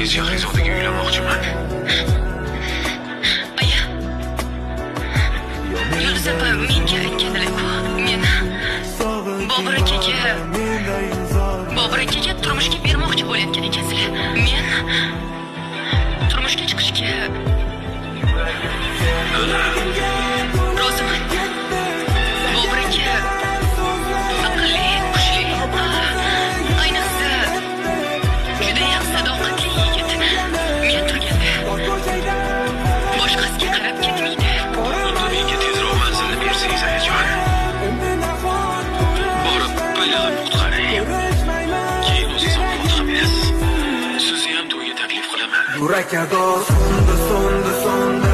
Tez Yahrizodagi uylanmoqchiman. Aya. Yunus opa menga aytganlar-ku. Men Bobur akaga turmushga bermoqchi bo'layotgan ekansizlar. Men turmushga chiqishga roziman. Bobur aka aqlli, kuchli, ayniqsa judayam sadoqatli yigit. Men turganda boshqasiga qarab ketmaydi. Unda menga tezroq manzilni bersangiz ayajon. Borib balig'ini qutqaray. Keyin o'zingiz fotiha berasiz. Sizni ham to'yga taklif qilaman. Yurak ado sonda